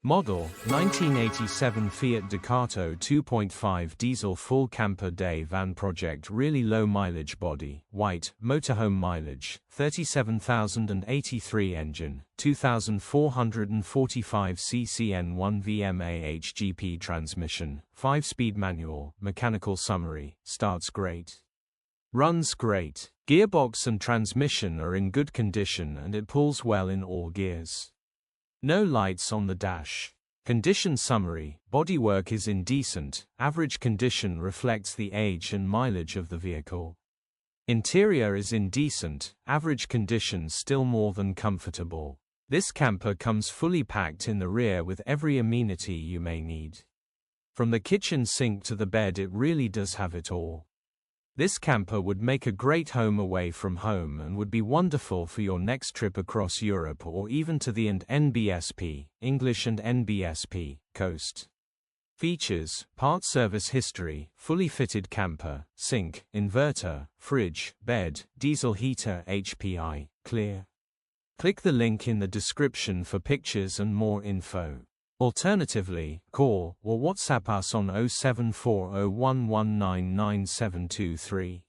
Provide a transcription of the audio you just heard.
Model, 1987 Fiat Ducato 2.5 diesel full camper day van project. Really low mileage body, white, motorhome mileage, 37,083 engine, 2,445 ccn1 VMA HGP transmission, 5-speed manual, mechanical summary, starts great. Runs great. Gearbox and transmission are in good condition and it pulls well in all gears. No lights on the dash. Condition summary, bodywork is in decent, average condition, reflects the age and mileage of the vehicle. Interior is in decent, average condition, still more than comfortable. This camper comes fully packed in the rear with every amenity you may need. From the kitchen sink to the bed, it really does have it all. This camper would make a great home away from home and would be wonderful for your next trip across Europe or even to the and-nbsp, English&nbsp, coast. Features, part service history, fully fitted camper, sink, inverter, fridge, bed, diesel heater, HPI, clear. Click the link in the description for pictures and more info. Alternatively, call or WhatsApp us on 07401199723.